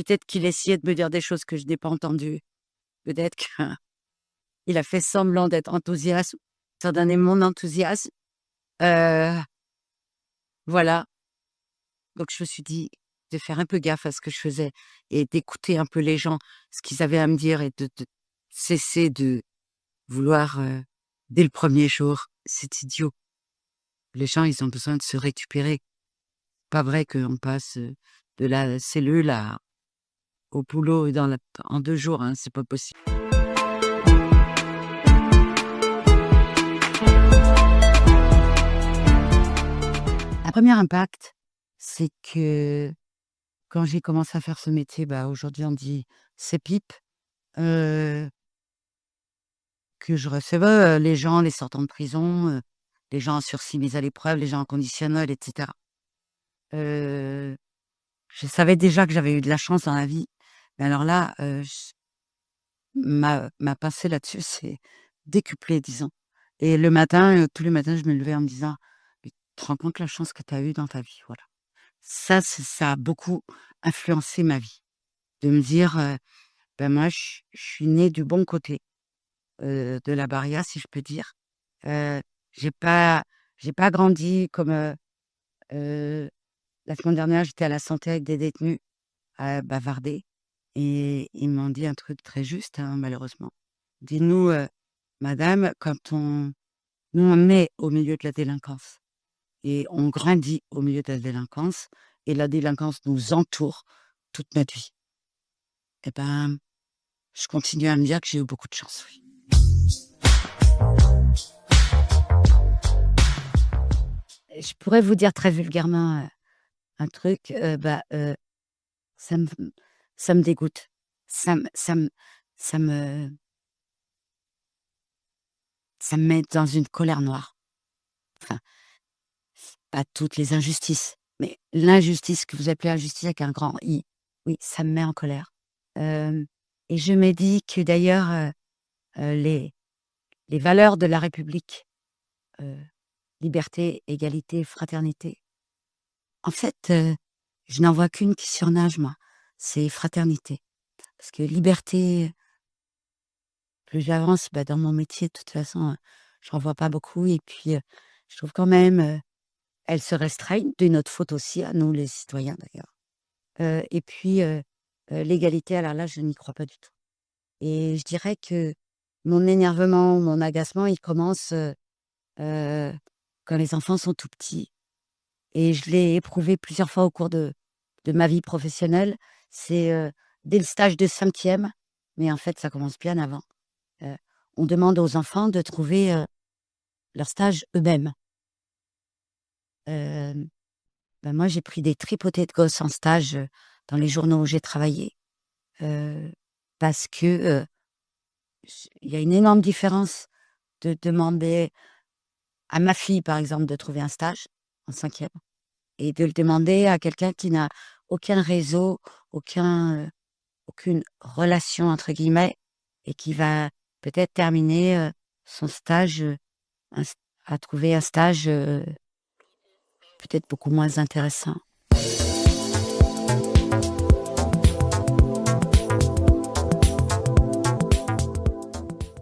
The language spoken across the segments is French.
peut-être qu'il essayait de me dire des choses que je n'ai pas entendues. Peut-être qu'il a fait semblant d'être enthousiaste, étant donné mon enthousiasme. Heu, voilà. Donc je me suis dit de faire un peu gaffe à ce que je faisais et d'écouter un peu les gens, ce qu'ils avaient à me dire et de cesser de vouloir, dès le premier jour. C'est idiot. Les gens, ils ont besoin de se récupérer. Pas vrai qu'on passe, de la cellule au boulot en 2 jours, hein, c'est pas possible. Un premier impact, c'est que quand j'ai commencé à faire ce métier, bah, aujourd'hui on dit CPIP, heu, que je recevais, les gens, les sortants de prison, les gens en sursis mis à l'épreuve, les gens en conditionnel et cetera. Heu, je savais déjà que j'avais eu de la chance dans la vie, mais alors là, ma pensée là-dessus, c'est décuplé, disons. Et le matin, tous les matins, je me levais en me disant: «Mais tu te rends compte la chance que tu as eue dans ta vie?» Voilà. Ça a beaucoup influencé ma vie. De me dire, ben, moi, je suis née du bon côté, de la barrière, si je peux dire. Heu, j'ai pas j'ai pas grandi comme, heu, la semaine dernière, j'étais à la santé avec des détenus à bavarder et ils m'ont dit un truc très juste, hein, malheureusement. «Dites-nous, madame, quand on naît au milieu de la délinquance et on grandit au milieu de la délinquance et la délinquance nous entoure toute notre vie». Et ben, je continue à me dire que j'ai eu beaucoup de chance, oui. Et je pourrais vous dire très vulgairement, un truc, ça me ça me dégoûte. Ça me ça me met dans une colère noire. Enfin, pas toutes les injustices, mais l'injustice que vous appelez injustice avec un grand I, oui, ça me met en colère. Hem et je me dis que d'ailleurs, les valeurs de la République, heu, liberté, égalité, fraternité, en fait, je n'en vois qu'une qui surnage moi, c'est fraternité. Parce que liberté, plus j'avance, bah, dans mon métier de toute façon, j'en vois pas beaucoup et puis, je trouve quand même, elles se restreignent, de notre faute aussi à nous les citoyens d'ailleurs. Et puis, l'égalité, alors là, je n'y crois pas du tout. Et je dirais que mon énervement, mon agacement, il commence, heu, quand les enfants sont tout petits et je l'ai éprouvé plusieurs fois au cours de ma vie professionnelle. C'est, dès le stage de 5e, mais en fait, ça commence bien avant. Heu, on demande aux enfants de trouver, leur stage eux-mêmes. Hem, bah, moi, j'ai pris des tripotées de gosses en stage, dans les journaux où j'ai travaillé, heu, parce que, il y a une énorme différence de demander à ma fille, par exemple, de trouver un stage en 5e et de le demander à quelqu'un qui n'a aucun réseau, aucune «relation» entre guillemets et qui va peut-être terminer, son stage, un st à trouver un stage, peut-être beaucoup moins intéressant.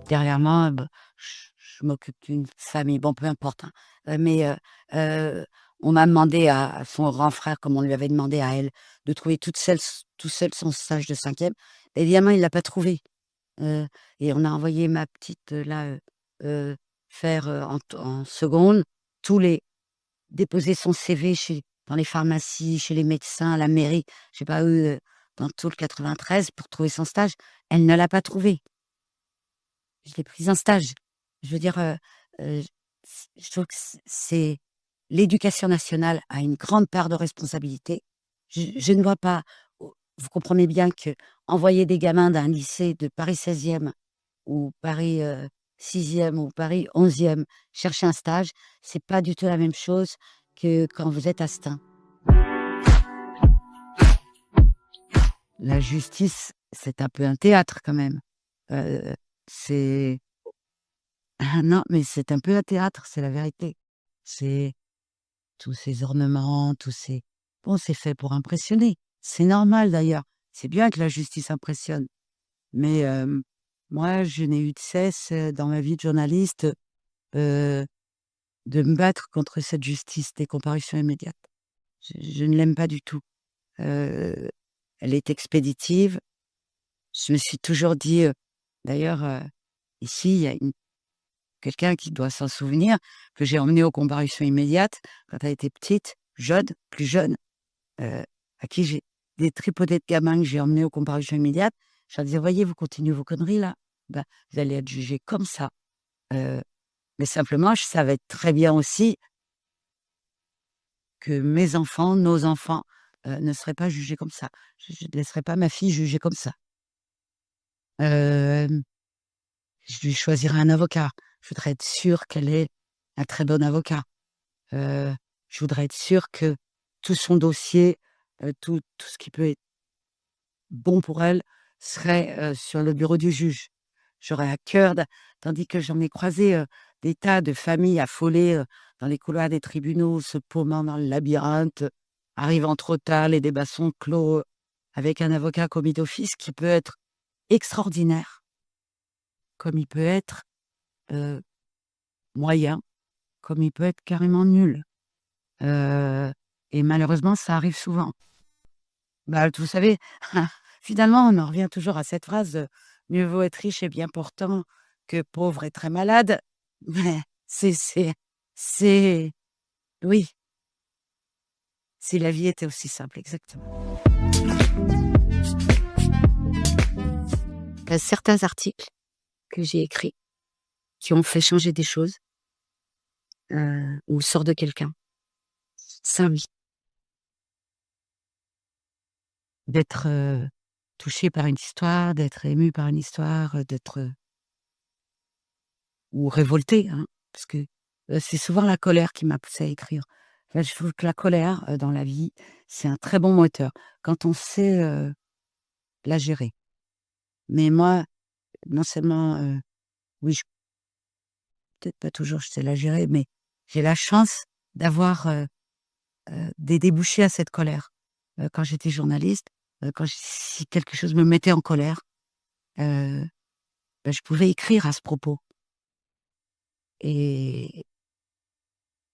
Derrière moi, bah, je m'occupe d'une famille, bon, peu importe, hein, mais heu, on m'a demandé à son grand frère, comme on lui avait demandé à elle, de trouver tout seul son stage de 5e. Évidemment, il l'a pas trouvé, heu et on a envoyé ma petite, là, faire, en seconde, tous les déposer son CV dans les pharmacies, chez les médecins, à la mairie, je sais pas où, dans tout le 93 pour trouver son stage. Elle ne l'a pas trouvé. Je l'ai prise en stage. Je veux dire, heu, je trouve que c'est l'éducation nationale a une grande part de responsabilité. Je ne vois pas vous comprenez bien que envoyer des gamins d'un lycée de Paris 16e ou Paris, 6e ou Paris 11e chercher un stage, c'est pas du tout la même chose que quand vous êtes à Stein. La justice, c'est un peu un théâtre quand même. C'est Ah non, mais c'est un peu un théâtre, c'est la vérité. C'est tous ces ornements, tous ces bon, c'est fait pour impressionner. C'est normal d'ailleurs. c'est bien que la justice impressionne, mais moi, je n'ai eu de cesse, dans ma vie de journaliste, heu, de me battre contre cette justice des comparutions immédiates. Je ne l'aime pas du tout. Heu, Elle est expéditive. Je me suis toujours dit, d'ailleurs, ici, il y a quelqu'un qui doit s'en souvenir, que j'ai emmené aux comparutions immédiates quand elle était petite, jeune, plus jeune, heu, à qui j'ai des tripotées de gamins que j'ai emmenés aux comparutions immédiates. Je leur disais: «Voyez, vous continuez vos conneries là, bah, vous allez être jugés comme ça». Heu, mais simplement, je savais très bien aussi que mes enfants, nos enfants, ne seraient pas jugés comme ça. Je ne laisserai pas ma fille jugée comme ça. Hem, je lui choisirai un avocat. Je voudrais être sûre qu'elle ait un très bon avocat. Heu, je voudrais être sûre que tout son dossier, tout ce qui peut être bon pour elle serait, sur le bureau du juge. J'aurais à cœur de tandis que j'en ai croisé, des tas de familles affolées, dans les couloirs des tribunaux, se paumant dans le labyrinthe, arrivant trop tard, les débats sont clos, avec un avocat commis d'office qui peut être extraordinaire, comme il peut être, heu, moyen, comme il peut être carrément nul. Heu et malheureusement, ça arrive souvent. Bah, vous savez, finalement, on en revient toujours à cette phrase, «Mieux vaut être riche et bien portant que pauvre et très malade». Mais c'est oui, si la vie était aussi simple, exactement. Certains articles que j'ai écrits, qui ont fait changer des choses, ou le sort de quelqu'un. Ça oui, d'être, touché par une histoire, d'être ému par une histoire, d'être, ou révolté, hein, parce que, c'est souvent la colère qui m'a poussée à écrire. Enfin, je trouve que la colère, dans la vie, c'est un très bon moteur quand on sait, la gérer. Mais moi, non seulement, oui, je peut-être pas toujours je sais la gérer, mais j'ai la chance d'avoir, des débouchés à cette colère. Quand j'étais journaliste, quand si quelque chose me mettait en colère, heu, bah, je pouvais écrire à ce propos et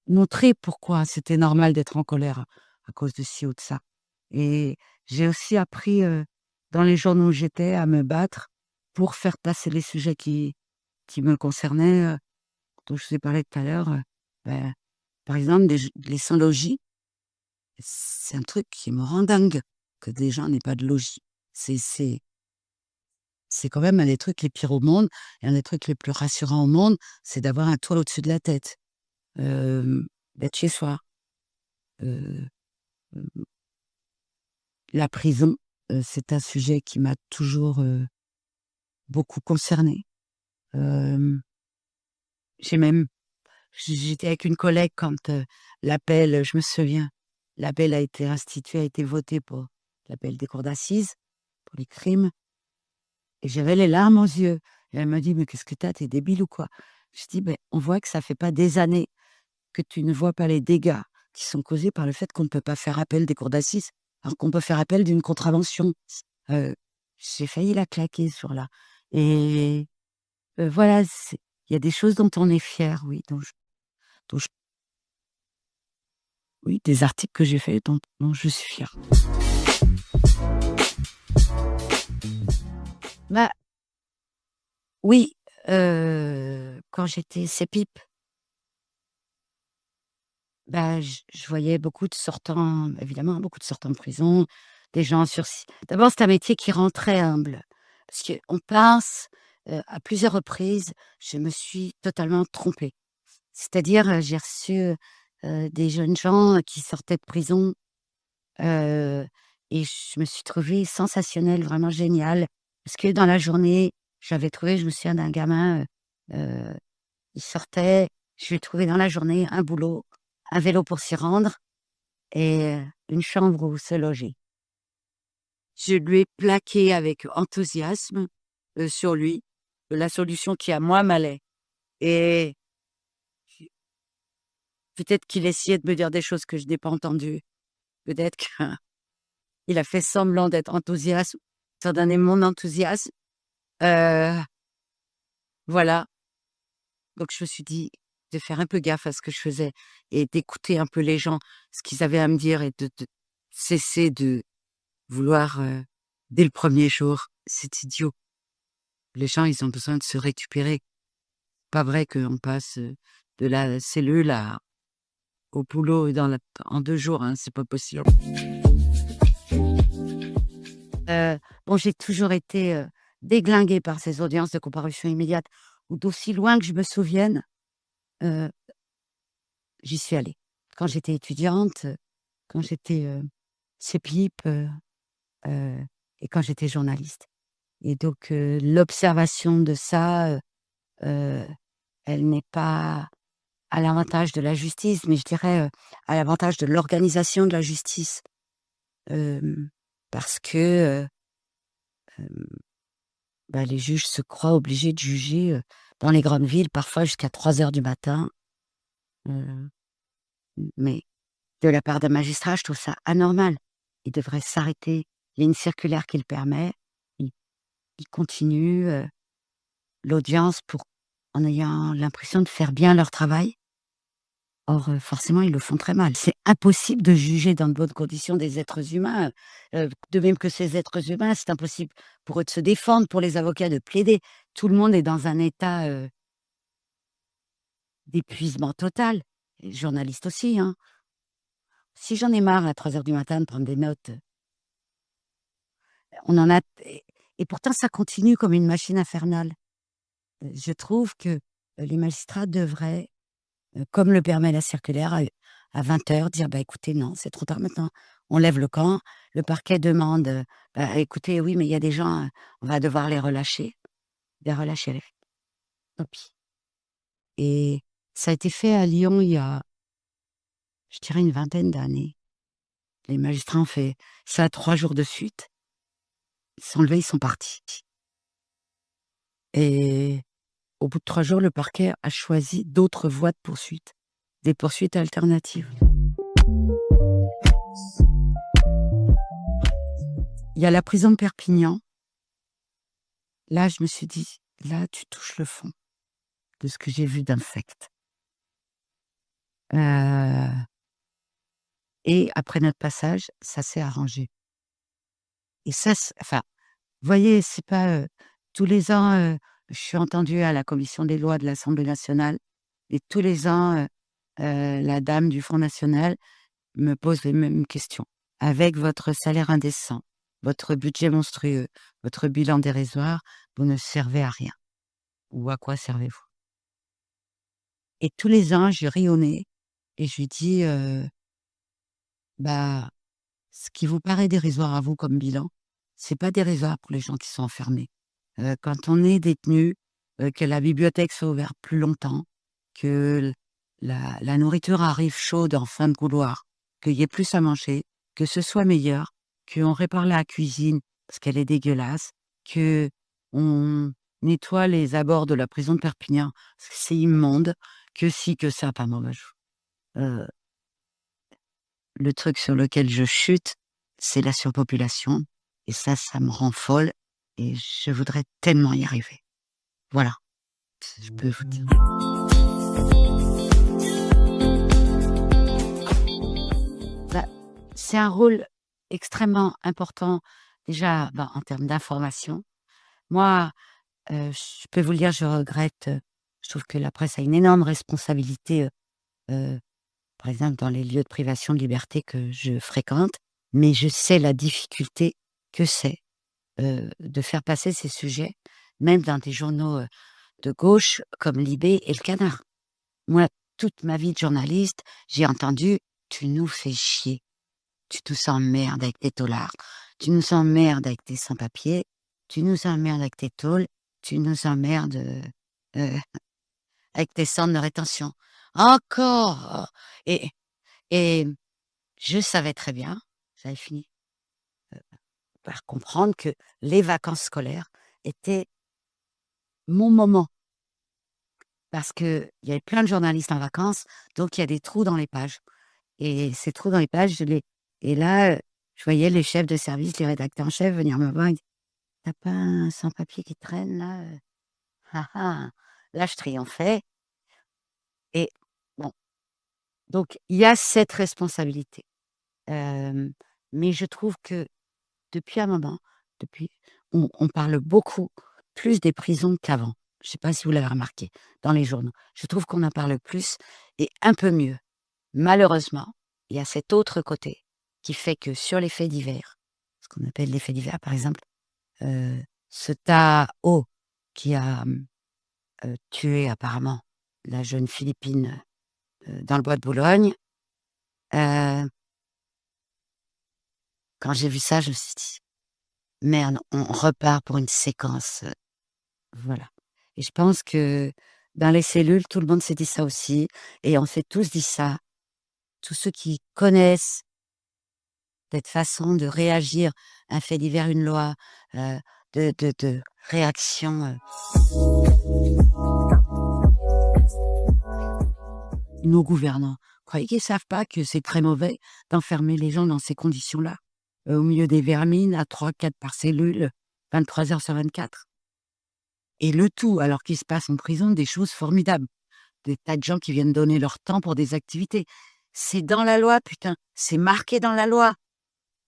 montrer pourquoi c'était normal d'être en colère à cause de ci ou de ça. Et j'ai aussi appris, dans les journaux où j'étais, à me battre pour faire passer les sujets qui me concernaient, dont je vous ai parlé tout à l'heure, bah, par exemple les sans-logis, c'est un truc qui me rend dingue que des gens n'aient pas de logis. C'est c'est c'est quand même un des trucs les pires au monde et un des trucs les plus rassurants au monde, c'est d'avoir un toit au-dessus de la tête, d'être chez soi. Heu La prison, c'est un sujet qui m'a toujours, beaucoup concernée. Hem, j'ai même j'étais avec une collègue quand, l'appel, je me souviens, l'appel a été institué, a été voté pour l'appel des cours d'assises, pour les crimes, et j'avais les larmes aux yeux. Et elle m'a dit: «Mais qu'est-ce que tu as? Tu es débile ou quoi?» Je dis: «Beh, on voit que ça fait pas des années que tu ne vois pas les dégâts qui sont causés par le fait qu'on ne peut pas faire appel des cours d'assises, alors qu'on peut faire appel d'une contravention». Heu, j'ai failli la claquer sur là et voilà, c'est il y a des choses dont on est fier, oui, dont je oui, des articles que j'ai faits dont je suis fière. Bah, oui, quand j'étais CPIP, bah, je voyais beaucoup de sortants, évidemment, beaucoup de sortants de prison, des gens en sursis. D'abord, c'est un métier qui rend très humble parce qu'on pense, à plusieurs reprises, je me suis totalement trompée. C'est-à-dire, j'ai reçu, des jeunes gens qui sortaient de prison, heu et je me suis trouvée sensationnelle, vraiment géniale. Parce que dans la journée, je me souviens d'un gamin, il sortait, je lui ai trouvé dans la journée un boulot, un vélo pour s'y rendre et une chambre où se loger. Je lui ai plaqué avec enthousiasme, sur lui, la solution qui à moi m'allait et peut-être qu'il essayait de me dire des choses que je n'ai pas entendues. Peut-être que Il a fait semblant d'être enthousiaste, étant donné mon enthousiasme. Heu, voilà, donc je me suis dit de faire un peu gaffe à ce que je faisais et d'écouter un peu les gens, ce qu'ils avaient à me dire et de cesser de vouloir, dès le premier jour. C'est idiot. Les gens, ils ont besoin de se récupérer. Pas vrai qu'on passe, de la cellule au boulot en 2 jours, hein, c'est pas possible. Bon, j'ai toujours été, déglinguée par ces audiences de comparution immédiate ou d'aussi loin que je me souvienne, heu, j'y suis allée. Quand j'étais étudiante, quand j'étais, CEPIP, heu et quand j'étais journaliste et donc l'observation de ça, heu, elle n'est pas à l'avantage de la justice, mais je dirais, à l'avantage de l'organisation de la justice. Parce que, bah, les juges se croient obligés de juger, dans les grandes villes, parfois jusqu'à 3 heures du matin. Heu, mais de la part d'un magistrat, je trouve ça anormal. Il devrait s'arrêter. Il y a une circulaire qui le permet. Ils ils continuent, l'audience en ayant l'impression de faire bien leur travail. Or, forcément, ils le font très mal. C'est impossible de juger dans de bonnes conditions des êtres humains, de même que ces êtres humains, c'est impossible pour eux de se défendre, pour les avocats de plaider. Tout le monde est dans un état, d'épuisement total. Les journalistes aussi, hein. Si j'en ai marre à 3 heures du matin de prendre des notes, on en a et pourtant ça continue comme une machine infernale. Je trouve que, les magistrats devraient, comme le permet la circulaire, à 20 heures dire: «Bah, écoutez, non, c'est trop tard maintenant. On lève le camp». Le parquet demande, «Bah, écoutez, oui, mais il y a des gens, on va devoir les relâcher». Les relâcher, allez, tant pis. Et ça a été fait à Lyon il y a, je dirais, une vingtaine d'années. Les magistrats ont fait ça 3 jours de suite. Ils se sont levés, ils sont partis et au bout de 3 jours, le parquet a choisi d'autres voies de poursuite, des poursuites alternatives. Il y a la prison de Perpignan. Là, je me suis dit: «Là, tu touches le fond de ce que j'ai vu d'infect». Heu et après notre passage, ça s'est arrangé et ça c enfin, vous voyez, c'est pas, tous les ans, je suis entendue à la commission des lois de l'Assemblée nationale et tous les ans, la dame du Front national me pose les mêmes questions. Avec votre salaire indécent, votre budget monstrueux, votre bilan dérisoire, vous ne servez à rien. Ou à quoi servez-vous? Et tous les ans, je lui ris au nez et je lui dis, «Bah, ce qui vous paraît dérisoire à vous comme bilan, c'est pas dérisoire pour les gens qui sont enfermés. Quand on est détenu, que la bibliothèque soit ouverte plus longtemps, que la nourriture arrive chaude en fin de couloir, qu'il y ait plus à manger, que ce soit meilleur, qu'on répare la cuisine parce qu'elle est dégueulasse, qu'on nettoie les abords de la prison de Perpignan parce que c'est immonde, que si, que ça, pas mauvais. Le truc sur lequel je chute, c'est la surpopulation et ça me rend folle et je voudrais tellement y arriver. Voilà, je peux vous dire. Bah, c'est un rôle extrêmement important déjà, bah, en termes d'information. Moi, je peux vous le dire, je regrette, je trouve que la presse a une énorme responsabilité, heu, par exemple dans les lieux de privation de liberté que je fréquente, mais je sais la difficulté que c'est. De faire passer ces sujets, même dans des journaux, de gauche comme Libé et Le Canard. Moi, toute ma vie de journaliste, j'ai entendu: «Tu nous fais chier, tu nous emmerdes avec tes taulards, tu nous emmerdes avec tes sans-papiers, tu nous emmerdes avec tes tôles, tu nous emmerdes, heu, avec tes centres de rétention». Encore! Et je savais très bien, j'avais fini, par comprendre que les vacances scolaires étaient mon moment. Parce qu'il y avait plein de journalistes en vacances, donc il y a des trous dans les pages et ces trous dans les pages, je les et là, Je voyais les chefs de service, les rédacteurs en chef venir me voir et dire: «Tu pas un sans-papier qui traîne là, Ah ah!» Là, je triomphais et bon, donc il y a cette responsabilité. Hem, mais je trouve que depuis un moment, depuis on parle beaucoup plus des prisons qu'avant. Je ne sais pas si vous l'avez remarqué dans les journaux. Je trouve qu'on en parle plus et un peu mieux. Malheureusement, il y a cet autre côté qui fait que sur les faits divers, ce qu'on appelle les faits divers, par exemple, heu, ce Tao qui a, tué apparemment la jeune Philippine, dans le bois de Boulogne, heu, quand j'ai vu ça, je me suis dit: «Merde, on repart pour une séquence», voilà. Et je pense que dans les cellules, tout le monde s'est dit ça aussi et on s'est tous dit ça. Tous ceux qui connaissent cette façon de réagir à un fait divers, une loi, heu, de réaction, nos gouvernants, croyez qu'ils savent pas que c'est très mauvais d'enfermer les gens dans ces conditions-là, au milieu des vermines à 3-4 par cellule, 23 heures sur 24? Et le tout alors qu'il se passe en prison des choses formidables. Des tas de gens qui viennent donner leur temps pour des activités. C'est dans la loi, putain, c'est marqué dans la loi.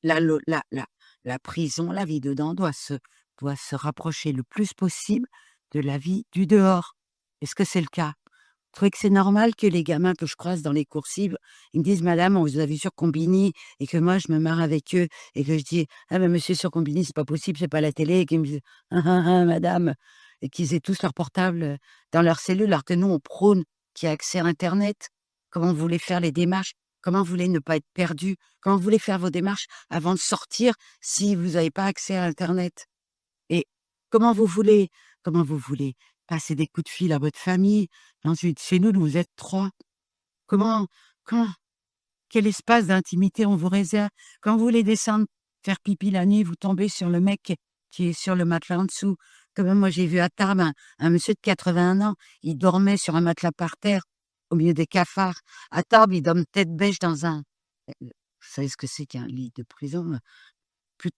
La lo la prison, la vie dedans doit se rapprocher le plus possible de la vie du dehors. Est-ce que c'est le cas? Vous trouvez que c'est normal que les gamins que je croise dans les coursives, ils me disent: «Madame, on vous a vu sur Combini» et que moi je me marre avec eux et que je dis: «Ah ben monsieur sur Combini, c'est pas possible, c'est pas la télé» et qu'ils me disent: «Hein, hein, hein, madame» et qu'ils aient tous leur portable, dans leur cellule alors que nous on prône qu'il y a accès à internet. Comment vous voulez faire les démarches? Comment vous voulez ne pas être perdu? Comment vous voulez faire vos démarches avant de sortir si vous avez pas accès à internet? Et comment vous voulez comment vous voulez passer des coups de fil à votre famille? Ensuite, chez nous, vous êtes 3. Comment comment quel espace d'intimité on vous réserve? Quand vous voulez descendre faire pipi la nuit, vous tombez sur le mec qui est sur le matelas en dessous. Comme moi, j'ai vu à Tarbes un monsieur de 81 ans, il dormait sur un matelas par terre, au milieu des cafards. À Tarbes, il dorment tête bêche dans un vous savez ce que c'est qu'un lit de prison? Plus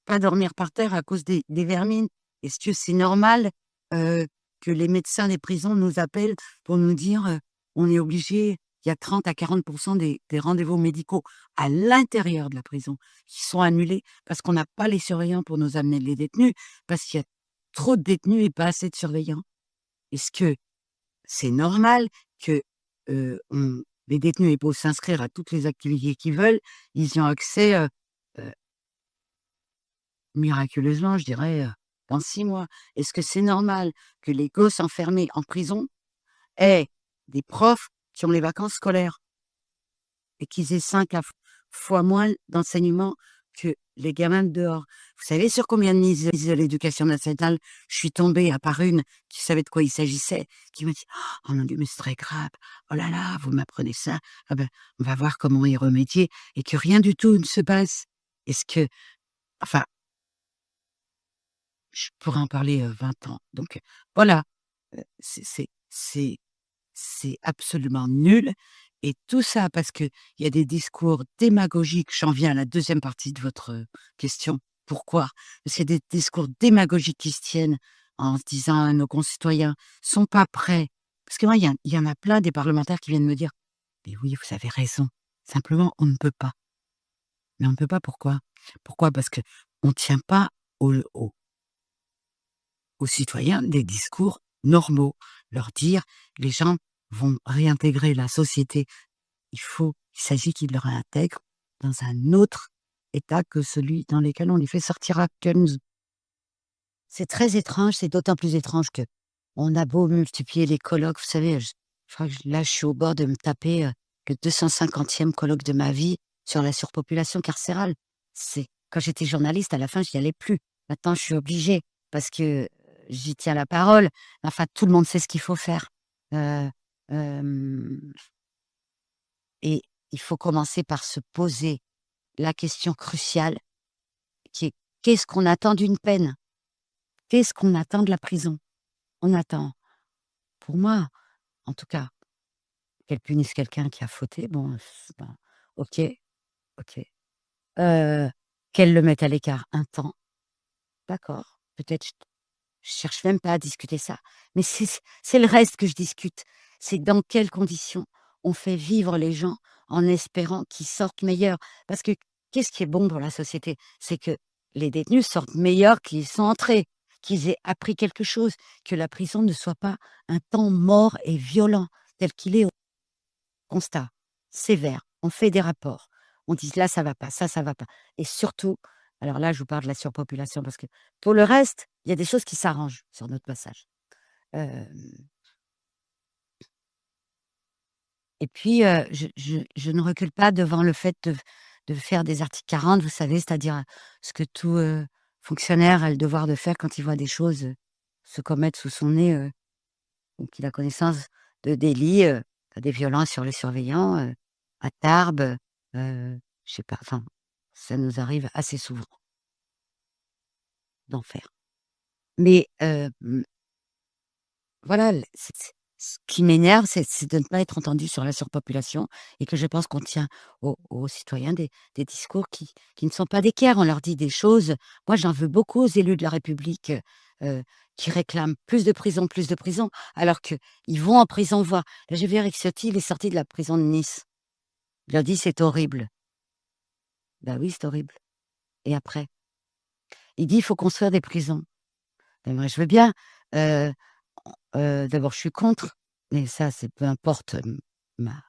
pas dormir par terre à cause des vermines. Est-ce que c'est normal, heu, que les médecins des prisons nous appellent pour nous dire, «On est obligé», il y a 30 à 40 des rendez-vous médicaux à l'intérieur de la prison qui sont annulés parce qu'on n'a pas les surveillants pour nous amener les détenus, parce qu'il y a trop de détenus et pas assez de surveillants. Est-ce que c'est normal que, on les détenus aient beau s'inscrire à toutes les activités qu'ils veulent, ils y ont accès, heu miraculeusement, je dirais, dans 6 mois. Est-ce que c'est normal que les gosses enfermés en prison aient des profs qui ont les vacances scolaires et qu'ils aient 5 à fois moins d'enseignement que les gamins de dehors? Vous savez sur combien de mises de l'éducation nationale je suis tombée, à part une qui savait de quoi il s'agissait, qui m'a dit: «Oh mon Dieu, mais c'est très grave. Oh là là, vous m'apprenez ça. Ah ben, on va voir comment y remédier» et que rien du tout ne se passe. Est-ce que enfin je pourrais en parler, 20 ans. Donc, voilà, c'est absolument nul et tout ça parce qu'il y a des discours démagogiques. J'en viens à la deuxième partie de votre, question. Pourquoi? Parce qu'il y a des discours démagogiques qui se tiennent en se disant à nos concitoyens: «Sont pas prêts». Parce que moi, il y en a plein des parlementaires qui viennent me dire: «Mais oui, vous avez raison, simplement on ne peut pas». Mais on ne peut pas pourquoi? Pourquoi? Parce qu'on ne tient pas aux citoyens des discours normaux, leur dire: «Les gens vont réintégrer la société». Il s'agit qu'ils le réintègrent dans un autre état que celui dans lequel on les fait sortir actuellement. C'est très étrange, c'est d'autant plus étrange que on a beau multiplier les colloques, vous savez, je crois que là, je suis au bord de me taper, le 250e colloque de ma vie sur la surpopulation carcérale. C'est quand j'étais journaliste, à la fin, j'y allais plus. Maintenant, je suis obligée parce que, j'y tiens la parole. Enfin, tout le monde sait ce qu'il faut faire. Heu, hem et il faut commencer par se poser la question cruciale qui est: «Qu'est-ce qu'on attend d'une peine? Qu'est-ce qu'on attend de la prison?» On attend, pour moi, en tout cas, qu'elle punisse quelqu'un qui a fauté, bon, OK, OK. heu, qu'elle le mette à l'écart un temps, d'accord, peut-être je cherche même pas à discuter ça, mais c'est le reste que je discute. C'est dans quelles conditions on fait vivre les gens en espérant qu'ils sortent meilleurs. Parce que qu'est-ce qui est bon pour la société? C'est que les détenus sortent meilleurs qu'ils sont entrés, qu'ils aient appris quelque chose, que la prison ne soit pas un temps mort et violent tel qu'il est au constat, sévère. On fait des rapports. On dit: «Là, ça va pas, ça va pas» et surtout, alors là, je vous parle de la surpopulation parce que pour le reste, il y a des choses qui s'arrangent sur notre passage. Hem Et puis, je ne recule pas devant le fait de faire des articles 40, vous savez, c'est-à-dire, ce que tout, fonctionnaire a le devoir de faire quand il voit des choses, se commettre sous son nez, ou qu'il a connaissance de délits, des violences sur les surveillants, à Tarbes, je sais pas, enfin, ça nous arrive assez souvent d'en faire. Mais, voilà, l c'est ce qui m'énerve, c'est de ne pas être entendu sur la surpopulation et que je pense qu'on tient aux citoyens des discours qui ne sont pas d'équerre. On leur dit des choses moi, j'en veux beaucoup aux élus de la République, qui réclament plus de prison, alors qu'ils vont en prison voir. Là, j'ai vu Eric Ciotti, il est sorti de la prison de Nice. Il a dit: «C'est horrible». Bah oui, c'est horrible et après? Il dit: «Il faut construire des prisons». Et moi, je veux bien, heu d'abord, je suis contre, mais ça, c'est peu importe, ma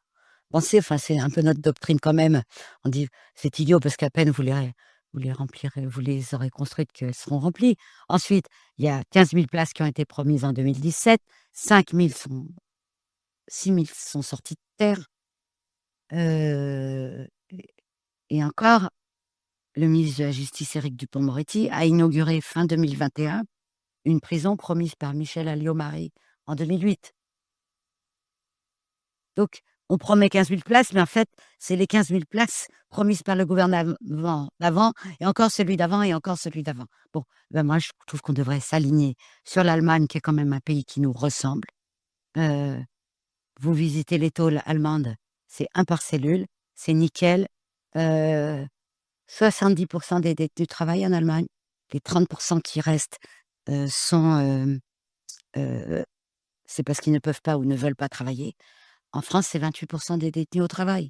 pensée, enfin, c'est un peu notre doctrine quand même. On dit: «C'est idiot parce qu'à peine vous les remplirez vous les aurez construites qu'elles seront remplies». Ensuite, il y a 15 000 places qui ont été promises en 2017, 5 000 sont 6 000 sont sorties de terre, heu et encore, le ministre de la Justice, Éric Dupond-Moretti, a inauguré fin 2021 une prison promise par Michel Alliot-Marie en 2008. Donc, on promet 15 000 places, mais en fait, c'est les 15 000 places promises par le gouvernement d'avant et encore celui d'avant et encore celui d'avant. Bon, ben, moi, je trouve qu'on devrait s'aligner sur l'Allemagne, qui est quand même un pays qui nous ressemble. Heu, Vous visitez les tôles allemandes, c'est un par cellule, c'est nickel. Heu, 70 des détenus travaillent en Allemagne. Les 30 qui restent, sont, heu, c'est parce qu'ils ne peuvent pas ou ne veulent pas travailler. En France, c'est 28 des détenus au travail.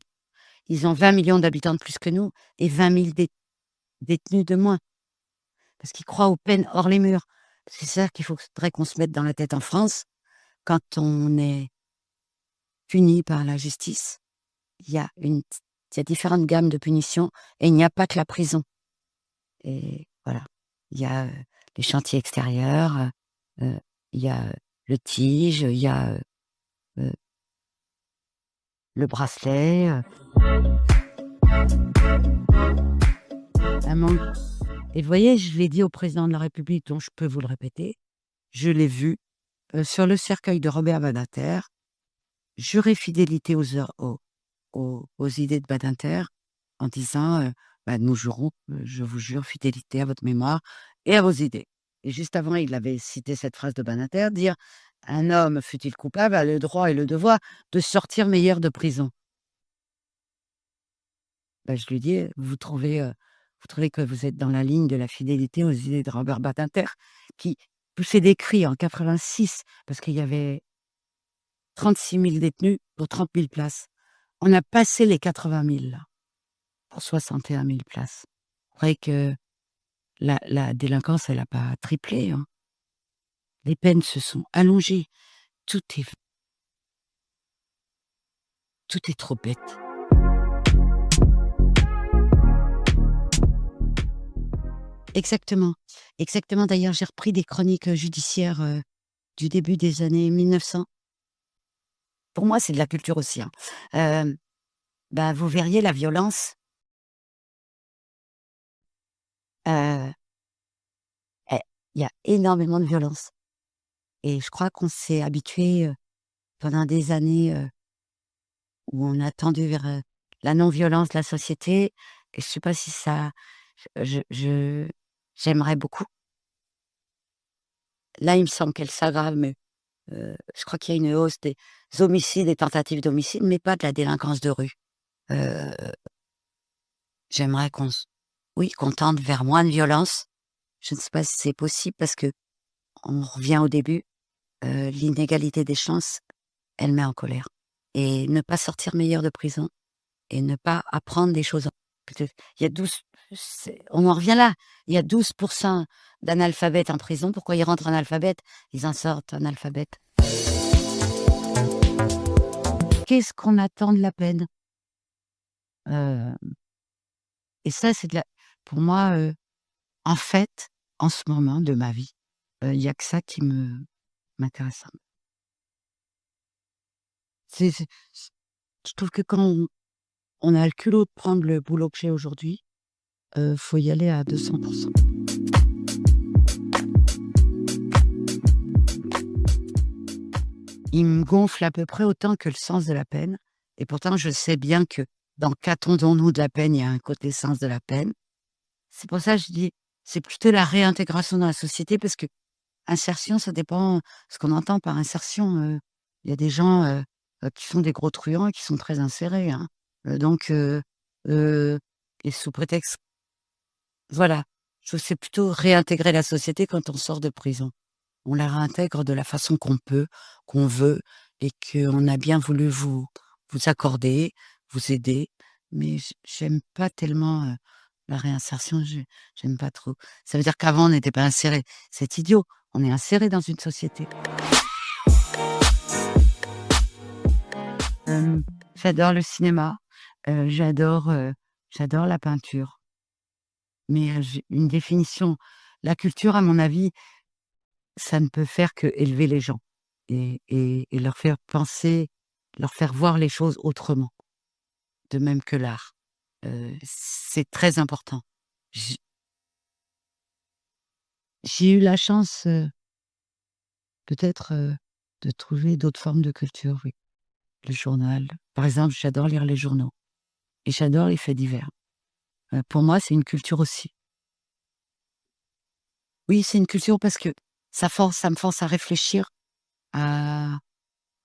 Ils ont 20 millions d'habitants de plus que nous et 20 000 détenus de moins, parce qu'ils croient aux peines hors les murs. C'est ça qu'il faudrait qu'on se mette dans la tête en France. Quand on est puni par la justice, il y a une il y a différentes gammes de punitions et il n'y a pas que la prison et voilà. Il y a, les chantiers extérieurs, il y a, le TIG, il y a, heu, le bracelet, un manque et vous voyez, je l'ai dit au président de la République, donc je peux vous le répéter, je l'ai vu, sur le cercueil de Robert Badinter, jurer fidélité aux idées de Badinter en disant, bah, «Nous jurons, je vous jure fidélité à votre mémoire et à vos idées» et juste avant, il avait cité cette phrase de Badinter, dire: «Un homme, fût-il coupable, a le droit et le devoir de sortir meilleur de prison». Bah, je lui dis: vous trouvez que vous êtes dans la ligne de la fidélité aux idées de Robert Badinter qui poussait des cris en 86 parce qu'il y avait 36 000 détenus pour 30 000 places. On a passé les 80 000 là, pour 61 000 places. Vous croyez que la délinquance, elle a pas triplé, hein? Les peines se sont allongées. Tout est tout est trop bête. Exactement, exactement. D'ailleurs, j'ai repris des chroniques, judiciaires, du début des années 1900. Pour moi, c'est de la culture aussi, hein. Bah, vous verriez la violence, heu, eh, il y a énormément de violence et je crois qu'on s'est habitué, pendant des années, où on a tendu vers, la non-violence de la société et je sais pas si ça j'aimerais beaucoup. Là, il me semble qu'elle s'aggrave, mais, je crois qu'il y a une hausse des homicides et tentatives d'homicide, mais pas de la délinquance de rue. Heu, J'aimerais qu'on tende vers moins de violence. Je ne sais pas si c'est possible parce que on revient au début, l'inégalité des chances, elle met en colère et ne pas sortir meilleur de prison et ne pas apprendre des choses. Peut-être il y a 12, on en revient là. Il y a 12% d'analphabètes en prison. Pourquoi ils rentrent analphabètes? Ils en sortent analphabètes. Qu'est-ce qu'on attend de la peine? Euh, et ça, c'est pour moi, en fait, en ce moment de ma vie, il y a que ça qui m'intéresse. Je trouve que quand on a le culot de prendre le boulot que j'ai aujourd'hui, faut y aller à 200%. Il me gonfle à peu près autant que le sens de la peine et pourtant je sais bien que dans «Qu'attendons-nous de la peine?» il y a un côté sens de la peine. C'est pour ça que je dis, c'est plutôt la réintégration dans la société parce que insertion, ça dépend ce qu'on entend par insertion. Il y a des gens, qui sont des gros truands et qui sont très insérés, hein. Donc heu et sous prétexte voilà, je c'est plutôt réintégrer la société quand on sort de prison. On la réintègre de la façon qu'on peut, qu'on veut et qu'on a bien voulu vous accorder, vous aider. Mais j'aime pas tellement, la réinsertion, j'aime pas trop. Ça veut dire qu'avant on n'était pas insérés. C'est idiot, on est insérés dans une société. Hem, j'adore le cinéma, j'adore la peinture. Mais, j'ai une définition. La culture, à mon avis, ça ne peut faire qu'élever les gens et leur faire penser, leur faire voir les choses autrement, de même que l'art. C'est très important. J j'ai eu la chance, peut-être, de trouver d'autres formes de culture, oui. Le journal. Par exemple, j'adore lire les journaux et j'adore les faits divers. Pour moi, c'est une culture aussi. Oui, c'est une culture parce que ça me force à réfléchir à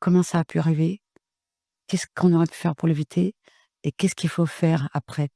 comment ça a pu arriver, qu'est-ce qu'on aurait pu faire pour l'éviter et qu'est-ce qu'il faut faire après?